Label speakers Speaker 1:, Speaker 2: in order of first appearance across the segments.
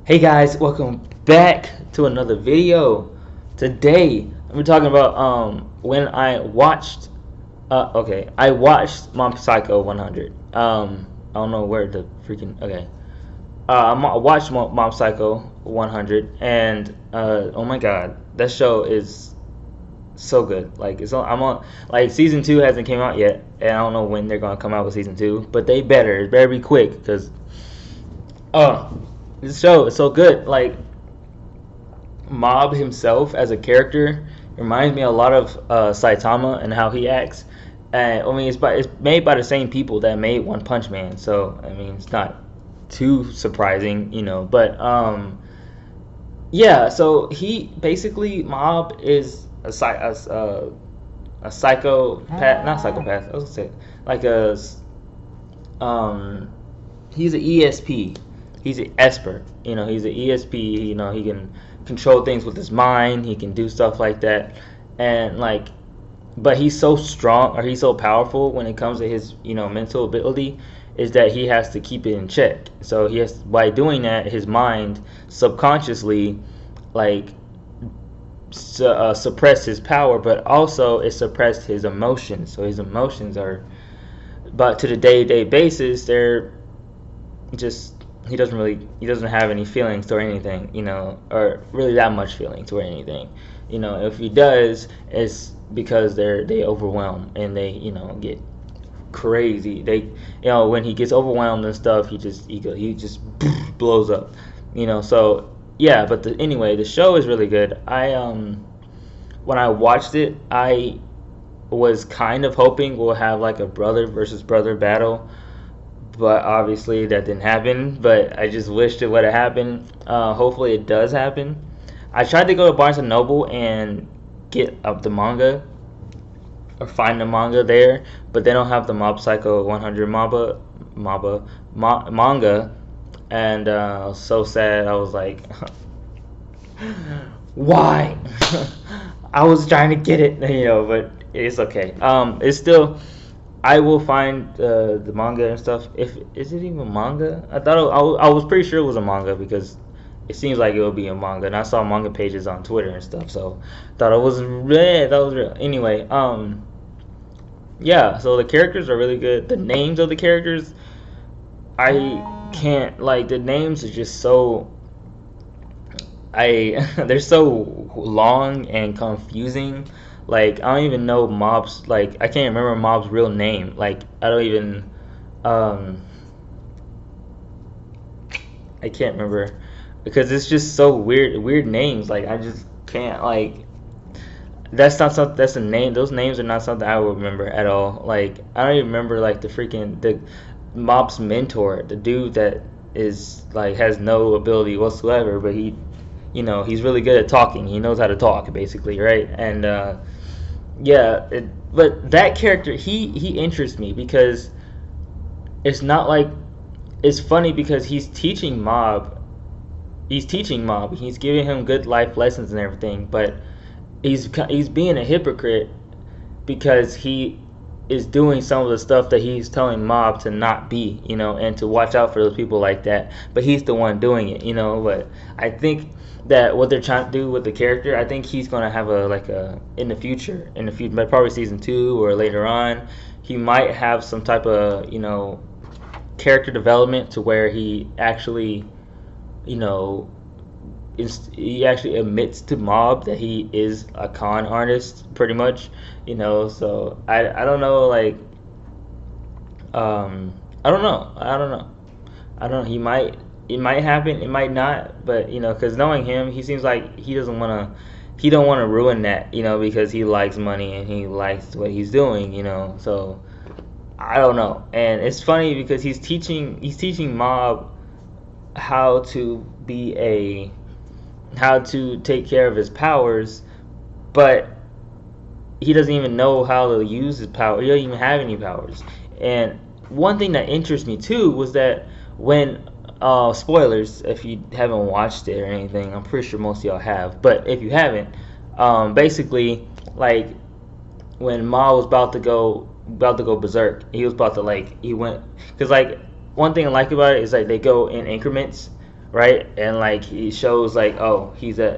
Speaker 1: Hey guys, welcome back to another video. Today we're talking about when I watched I watched Mob Psycho 100. I don't know where the freaking I watched Mob Psycho 100 and oh my god, that show is so good. Like I'm on like season 2 hasn't came out yet, and I don't know when they're gonna come out with season 2, but it better be quick because uh this show is so good. Like Mob himself as a character reminds me a lot of Saitama and how he acts. And I mean, it's made by the same people that made One Punch Man, so I mean, it's not too surprising, you know. But yeah. So he basically Mob is a psychopath, not psychopath. I was gonna say like um he's an ESP. He's an expert. You know, he's an ESP. You know, he can control things with his mind. He can do stuff like that, and like, but he's so strong or he's so powerful when it comes to his mental ability, is that he has to keep it in check. So he has, by doing that, his mind subconsciously like suppressed his power, but also it suppressed his emotions. So his emotions are, but to the day-to-day basis, they're just he doesn't have any feelings toward anything, or really that much feelings toward anything. If he does, it's because they overwhelm and they get crazy. They when he gets overwhelmed and stuff, he just blows up. So yeah, but anyway, the show is really good. When I watched it, I was kind of hoping we'll have like a brother versus brother battle, but obviously that didn't happen. But I just wished it would have happened. Hopefully it does happen. I tried to go to Barnes and Noble and get up the manga or find the manga there, but they don't have the Mob Psycho 100 manga, and I was so sad. I was like, why? I was trying to get it, but it's okay. It's still. I will find the manga and stuff. If is it even manga? I was pretty sure it was a manga because it seems like it would be a manga, and I saw manga pages on Twitter and stuff. So thought it was real. That was real. Anyway, yeah. So the characters are really good. The names of the characters, I can't like the names are just so. They're so long and confusing. Like I don't even know Mob's, like I can't remember Mob's real name. Like I don't even um I can't remember because it's just so weird names. Like I just can't like that's not something that's a name. Those names are not something I would remember at all. Like I don't even remember like the Mob's mentor, the dude that is like has no ability whatsoever, but he's really good at talking. He knows how to talk basically, right? And yeah, but that character, he interests me because it's not like it's funny because he's teaching Mob, he's giving him good life lessons and everything, but he's being a hypocrite because he is doing some of the stuff that he's telling Mob to not be, and to watch out for those people like that. But he's the one doing it, But I think that what they're trying to do with the character, I think he's gonna have a in the future, probably season 2 or later on, he might have some type of character development to where he actually, you know, he actually admits to Mob that he is a con artist, pretty much, So I don't know, like, I don't know, He might, it might happen, it might not, but because knowing him, he seems like he don't want to ruin that, because he likes money and he likes what he's doing, So I don't know, and it's funny because he's teaching Mob how to how to take care of his powers, but he doesn't even know how to use his power. He doesn't even have any powers. And one thing that interests me too was that when spoilers if you haven't watched it or anything, I'm pretty sure most of y'all have, but if you haven't, basically, like, when Ma was about to go berserk, he was about to, like, he went, because, like, one thing I like about it is like they go in increments, right? And like he shows like, oh,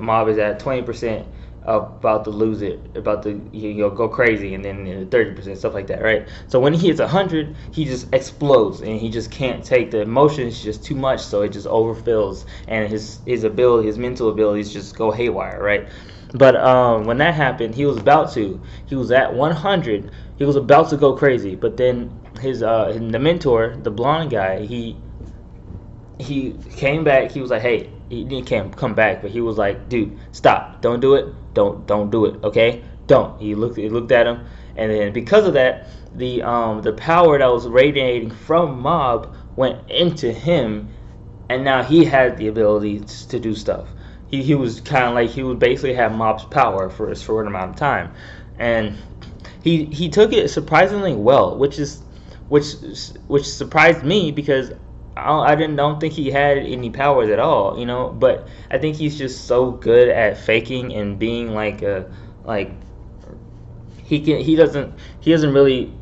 Speaker 1: Mob is at 20%, about to lose it, about to go crazy, and then 30%, stuff like that, right? So when he hits 100, he just explodes, and he just can't take the emotions, just too much, so it just overfills, and his ability, his mental abilities just go haywire, right? But when that happened, he was at 100, he was about to go crazy, but then the mentor, the blonde guy, he came back. He was like, "Hey," he didn't come back, but he was like, "Dude, stop! Don't do it! Don't do it! Okay? Don't." He looked at him, and then because of that, the power that was radiating from Mob went into him, and now he had the ability to do stuff. He was kind of like he would basically have Mob's power for a short amount of time, and he took it surprisingly well, which which surprised me because I didn't don't think he had any powers at all, you know. But I think he's just so good at faking and being like he doesn't really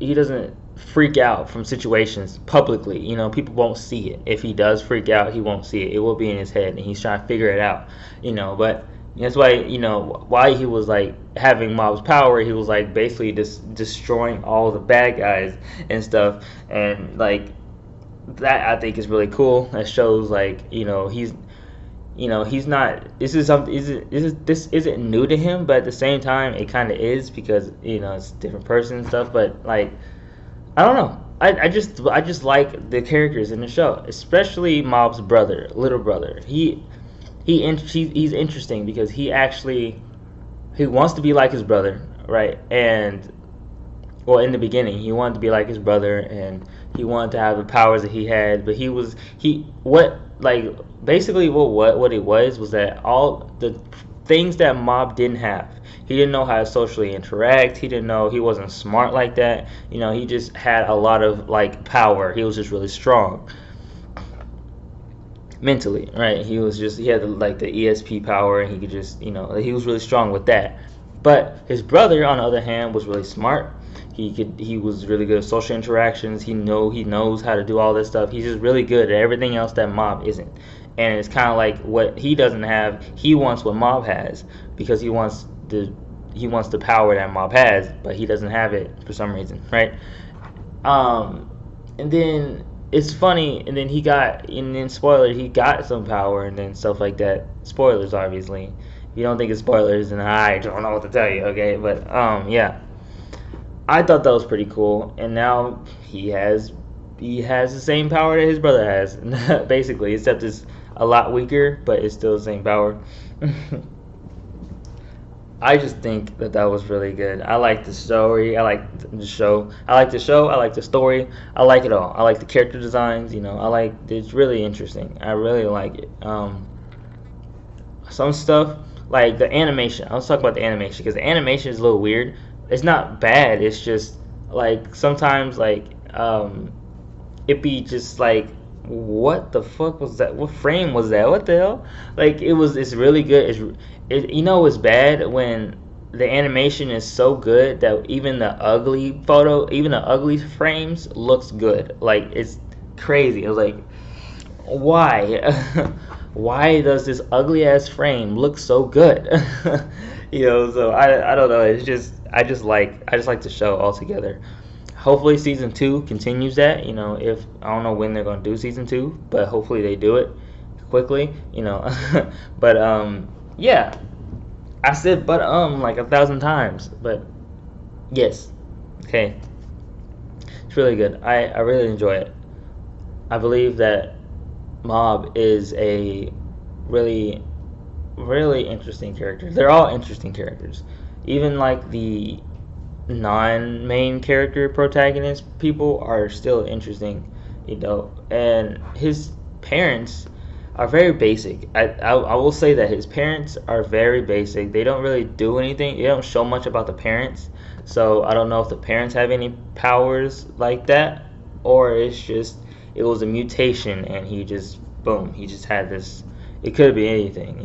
Speaker 1: he doesn't freak out from situations publicly. You know, people won't see it. If he does freak out, he won't see it. It will be in his head, and he's trying to figure it out. You know, but that's why why he was like having Mob's power. He was like basically just destroying all the bad guys and stuff, and like that I think is really cool. That shows like he's not. This is something. This isn't new to him, but at the same time, it kind of is because it's a different person and stuff. But like, I don't know. I just like the characters in the show, especially Mob's brother, little brother. He's interesting because he wants to be like his brother, right? And well, in the beginning, he wanted to be like his brother, and he wanted to have the powers that he had. But he what like basically what it was that all the things that Mob didn't have. He didn't know how to socially interact. He didn't know, he wasn't smart like that. He just had a lot of like power. He was just really strong mentally, right? He had like the ESP power, and he could just he was really strong with that. But his brother, on the other hand, was really smart. He was really good at social interactions. He knows how to do all this stuff. He's just really good at everything else that Mob isn't. And it's kind of like what he doesn't have, he wants what Mob has because he wants the power that Mob has, but he doesn't have it for some reason, right? And then it's funny, and then spoiler, he got some power and then stuff like that. Spoilers, obviously. If you don't think it's spoilers, then I don't know what to tell you, okay? But yeah, I thought that was pretty cool, and now he has the same power that his brother has, basically, except it's a lot weaker, but it's still the same power. I just think that was really good. I like the story. I like the show. I like the show. I like the story. I like it all. I like the character designs. It's really interesting. I really like it. Some stuff like the animation. Let's talk about the animation because the animation is a little weird. It's not bad. It's just like sometimes it be just like, what the fuck was that? What frame was that? What the hell? Like it's really good. It's bad when the animation is so good that even the ugly frames looks good. Like it's crazy. It was like, why? Why does this ugly ass frame look so good? So I don't know. It's just I just like the show altogether. Hopefully season 2 continues that. If I don't know when they're gonna do season 2, but hopefully they do it quickly. But yeah, I said but like 1,000 times, but yes, okay, it's really good. I really enjoy it. I believe that Mob is a really really interesting character. They're all interesting characters, even like the non-main character protagonist people are still interesting, and his parents are very basic. I will say that his parents are very basic. They don't really do anything. They don't show much about the parents, so I don't know if the parents have any powers like that, or it was a mutation and he just had this. It could be anything,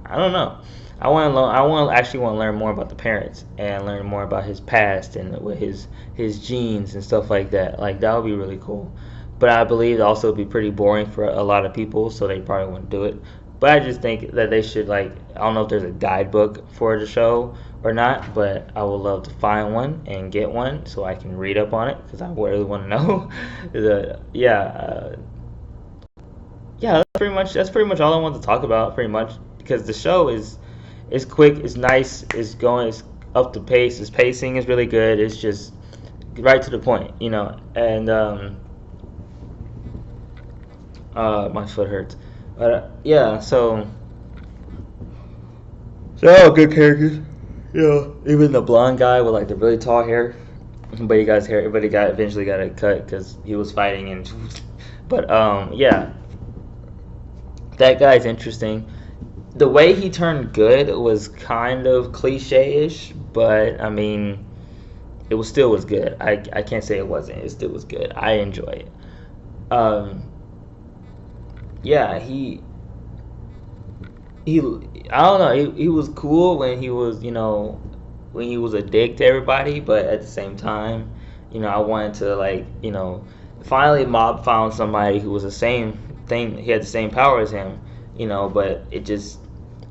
Speaker 1: I don't know. I actually want to learn more about the parents and learn more about his past and with his genes and stuff like that. Like that would be really cool. but I believe it also would be pretty boring for a lot of people, so they probably wouldn't do it. But I just think that they should, like, I don't know if there's a guidebook for the show or not, but I would love to find one and get one so I can read up on it because I really want to know. Yeah, that's pretty much all I want to talk about, pretty much, because the show is quick, it's nice, it's up to pace, its pacing is really good, it's just right to the point, and my foot hurts, but yeah, so they're all good characters, even the blonde guy with like the really tall hair, but he got his hair, but he eventually got it cut because he was fighting and, but yeah, that guy's interesting. The way he turned good was kind of cliche-ish, but I mean, it still was good. I can't say it wasn't. It still was good. I enjoy it. Yeah, he I don't know. He was cool when he was when he was a dick to everybody, but at the same time, I wanted to like finally Mob found somebody who was the same thing. He had the same power as him, but it just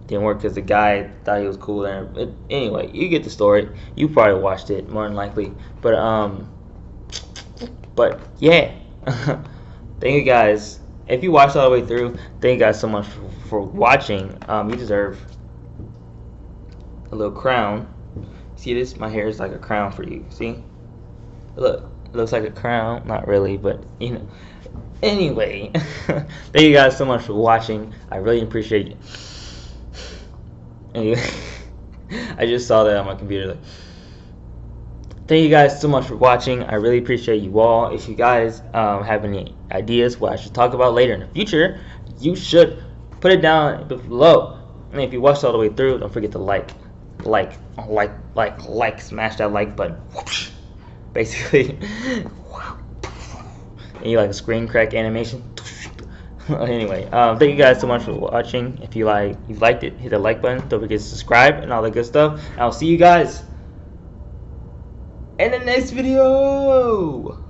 Speaker 1: didn't work because the guy thought he was cool. And anyway, you get the story. You probably watched it more than likely, but yeah. Thank you guys. If you watched all the way through, thank you guys so much for watching. You deserve a little crown. See this? My hair is like a crown for you. See? Look, it looks like a crown. Not really, but Anyway, thank you guys so much for watching. I really appreciate it. Anyway, I just saw that on my computer. Thank you guys so much for watching. I really appreciate you all. If you guys have any ideas what I should talk about later in the future, you should put it down below. And if you watched all the way through, don't forget to like, smash that like button. Basically, and you like a screen crack animation. Anyway, thank you guys so much for watching. If you liked it, hit the like button. Don't forget to subscribe and all the good stuff. And I'll see you guys in the next video.